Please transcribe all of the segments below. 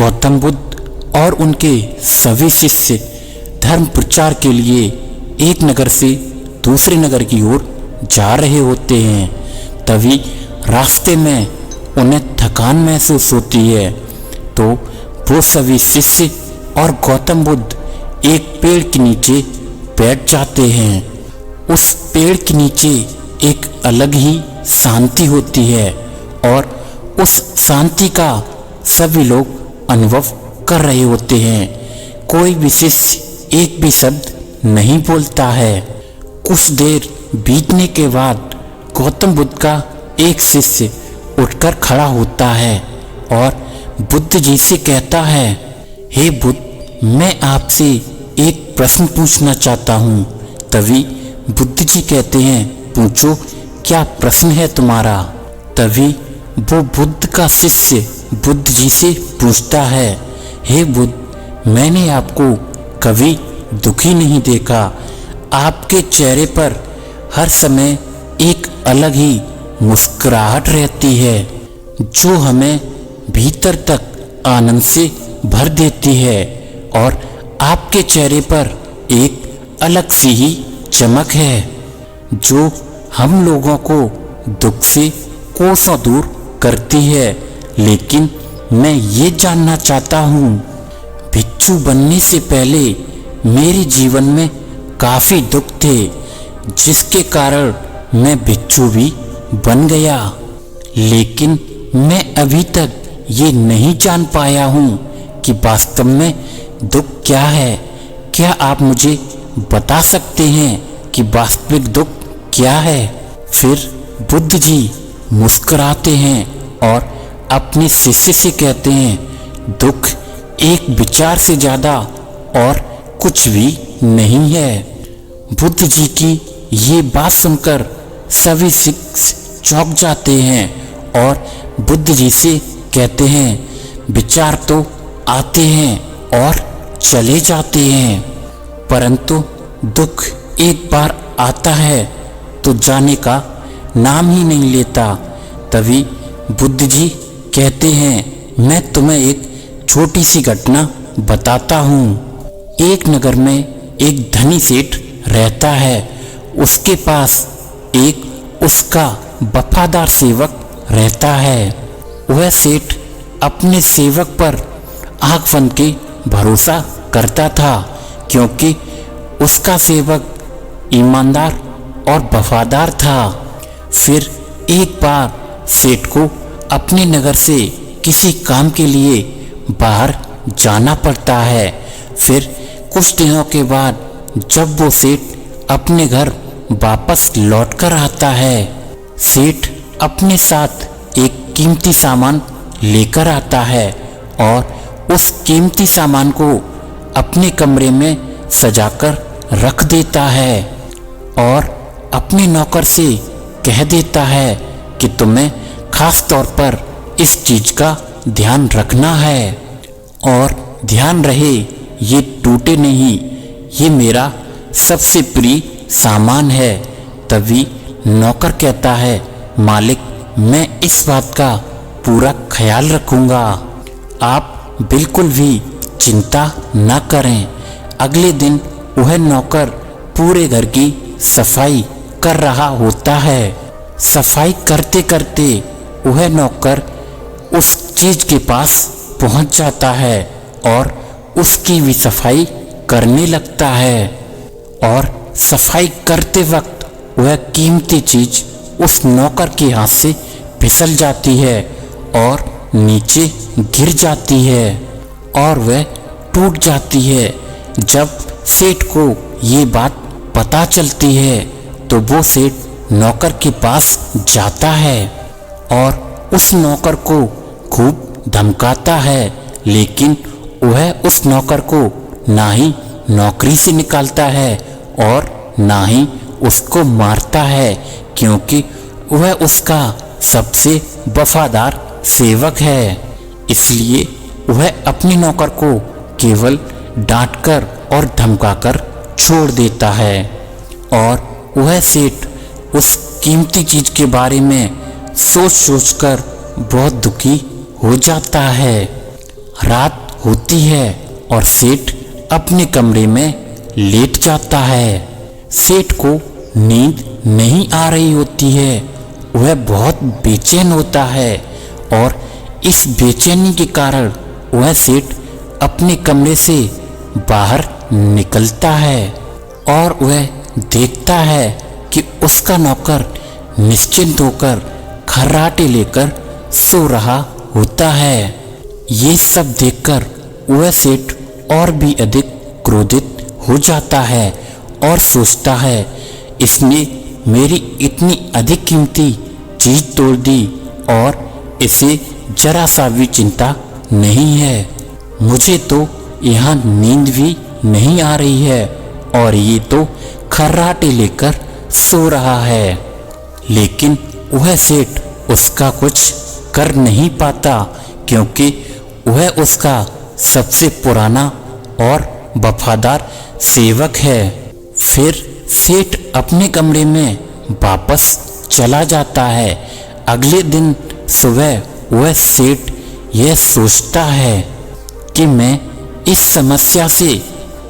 गौतम बुद्ध और उनके सभी शिष्य धर्म प्रचार के लिए एक नगर से दूसरे नगर की ओर जा रहे होते हैं। तभी रास्ते में उन्हें थकान महसूस होती है, तो वो सभी शिष्य और गौतम बुद्ध एक पेड़ के नीचे बैठ जाते हैं। उस पेड़ के नीचे एक अलग ही शांति होती है और उस शांति का सभी लोग अनुभव कर रहे होते हैं। कोई भी शिष्य एक भी शब्द नहीं बोलता है। कुछ देर बीतने के बाद गौतम बुद्ध का एक शिष्य उठकर खड़ा होता है और बुद्ध जी से कहता है, हे बुद्ध, मैं आपसे एक प्रश्न पूछना चाहता हूँ। तभी बुद्ध जी कहते हैं, पूछो, क्या प्रश्न है तुम्हारा? तभी वो बुद्ध का शिष्य बुद्ध जी से पूछता है, हे बुद्ध, मैंने आपको कभी दुखी नहीं देखा। आपके चेहरे पर हर समय एक अलग ही मुस्कुराहट रहती है जो हमें भीतर तक आनंद से भर देती है और आपके चेहरे पर एक अलग सी ही चमक है जो हम लोगों को दुख से कोसों दूर करती है। लेकिन मैं ये जानना चाहता हूँ, भिक्षु बनने से पहले मेरे जीवन में काफ़ी दुख थे, जिसके कारण मैं भिक्षु भी बन गया। लेकिन मैं अभी तक ये नहीं जान पाया हूँ कि वास्तव में दुख क्या है। क्या आप मुझे बता सकते हैं कि वास्तविक दुख क्या है? फिर बुद्ध जी मुस्कुराते हैं और अपने शिष्य से कहते हैं, दुख एक विचार से ज़्यादा और कुछ भी नहीं है। बुद्ध जी की ये बात सुनकर सभी शिष्य चौंक जाते हैं और बुद्ध जी से कहते हैं, विचार तो आते हैं और चले जाते हैं, परंतु दुख एक बार आता है तो जाने का नाम ही नहीं लेता। तभी बुद्ध जी कहते हैं, मैं तुम्हें एक छोटी सी घटना बताता हूँ। एक नगर में एक धनी सेठ रहता है। उसके पास एक उसका वफादार सेवक रहता है। वह सेठ अपने सेवक पर आँख बंद के भरोसा करता था, क्योंकि उसका सेवक ईमानदार और वफादार था। फिर एक बार सेठ को अपने नगर से किसी काम के लिए बाहर जाना पड़ता है। फिर कुछ दिनों के बाद जब वो सेठ अपने घर वापस लौट कर आता है, सेठ अपने साथ एक कीमती सामान लेकर आता है और उस कीमती सामान को अपने कमरे में सजाकर रख देता है और अपने नौकर से कह देता है कि तुम्हें खास तौर पर इस चीज का ध्यान रखना है और ध्यान रहे ये टूटे नहीं, ये मेरा सबसे प्रिय सामान है। तभी नौकर कहता है, मालिक, मैं इस बात का पूरा ख्याल रखूंगा, आप बिल्कुल भी चिंता न करें। अगले दिन वह नौकर पूरे घर की सफाई कर रहा होता है। सफाई करते करते वह नौकर उस चीज के पास पहुंच जाता है और उसकी भी सफाई करने लगता है और सफाई करते वक्त वह कीमती चीज उस नौकर के हाथ से फिसल जाती है और नीचे गिर जाती है और वह टूट जाती है। जब सेठ को ये बात पता चलती है तो वो सेठ नौकर के पास जाता है और उस नौकर को खूब धमकाता है, लेकिन वह उस नौकर को ना ही नौकरी से निकालता है और ना ही उसको मारता है, क्योंकि वह उसका सबसे वफादार सेवक है। इसलिए वह अपने नौकर को केवल डांटकर और धमकाकर छोड़ देता है और वह सेठ उस कीमती चीज के बारे में सोच सोचकर बहुत दुखी हो जाता है। रात होती है और सेठ अपने कमरे में लेट जाता है। सेठ को नींद नहीं आ रही होती है, वह बहुत बेचैन होता है और इस बेचैनी के कारण वह सेठ अपने कमरे से बाहर निकलता है और वह देखता है कि उसका नौकर निश्चिंत होकर खर्राटे लेकर सो रहा होता है। ये सब देखकर वह सेठ और भी अधिक क्रोधित हो जाता है और सोचता है, इसने मेरी इतनी अधिक कीमती चीज तोड़ दी और इसे जरा सा भी चिंता नहीं है। मुझे तो यहाँ नींद भी नहीं आ रही है और ये तो खर्राटे लेकर सो रहा है। लेकिन वह सेठ उसका कुछ कर नहीं पाता क्योंकि वह उसका सबसे पुराना और वफादार सेवक है। फिर सेठ अपने कमरे में वापस चला जाता है। अगले दिन सुबह वह सेठ यह सोचता है कि मैं इस समस्या से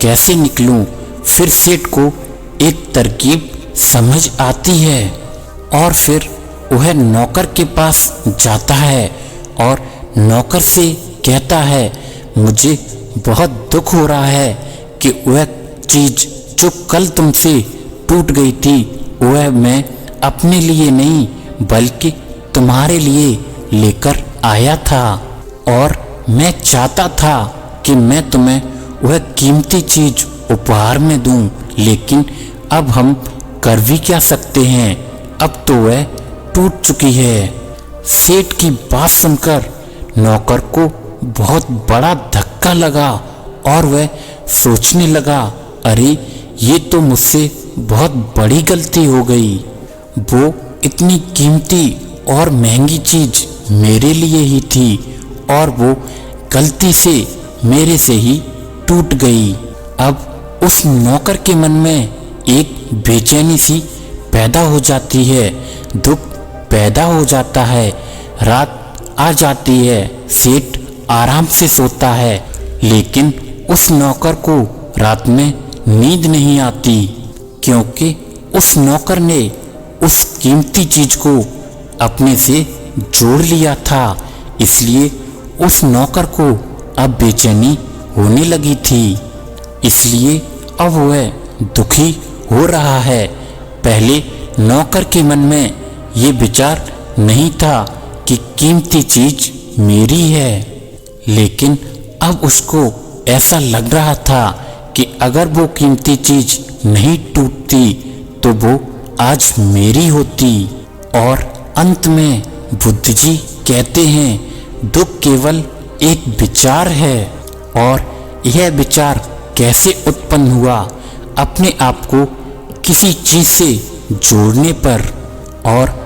कैसे निकलूं। फिर सेठ को एक तरकीब समझ आती है और फिर वह नौकर के पास जाता है और नौकर से कहता है, मुझे बहुत दुख हो रहा है कि वह चीज जो कल तुमसे टूट गई थी वह मैं अपने लिए नहीं बल्कि तुम्हारे लिए लेकर आया था और मैं चाहता था कि मैं तुम्हें वह कीमती चीज उपहार में दूं, लेकिन अब हम कर भी क्या सकते हैं, अब तो वह टूट चुकी है। सेठ की बात सुनकर नौकर को बहुत बड़ा धक्का लगा और वह सोचने लगा, अरे ये तो मुझसे बहुत बड़ी गलती हो गई। वो इतनी कीमती और महंगी चीज मेरे लिए ही थी और वो गलती से मेरे से ही टूट गई। अब उस नौकर के मन में एक बेचैनी सी पैदा हो जाती है, दुख पैदा हो जाता है। रात आ जाती है, सेठ आराम से सोता है, लेकिन उस नौकर को रात में नींद नहीं आती क्योंकि उस नौकर ने उस कीमती चीज को अपने से जोड़ लिया था। इसलिए उस नौकर को अब बेचैनी होने लगी थी, इसलिए अब वह दुखी हो रहा है। पहले नौकर के मन में ये विचार नहीं था कि कीमती चीज मेरी है, लेकिन अब उसको ऐसा लग रहा था कि अगर वो कीमती चीज नहीं टूटती तो वो आज मेरी होती। और अंत में बुद्ध जी कहते हैं, दुख केवल एक विचार है और यह विचार कैसे उत्पन्न हुआ, अपने आप को किसी चीज से जोड़ने पर। और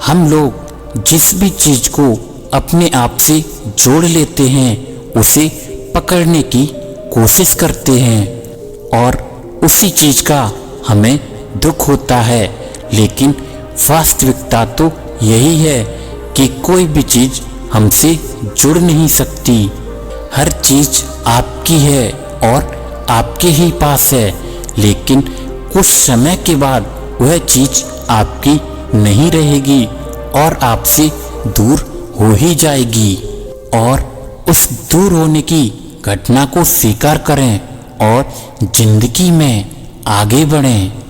हम लोग जिस भी चीज को अपने आप से जोड़ लेते हैं उसे पकड़ने की कोशिश करते हैं और उसी चीज का हमें दुख होता है। लेकिन वास्तविकता तो यही है कि कोई भी चीज हमसे जुड़ नहीं सकती। हर चीज आपकी है और आपके ही पास है, लेकिन कुछ समय के बाद वह चीज आपकी नहीं रहेगी और आपसे दूर हो ही जाएगी। और उस दूर होने की घटना को स्वीकार करें और जिंदगी में आगे बढ़ें।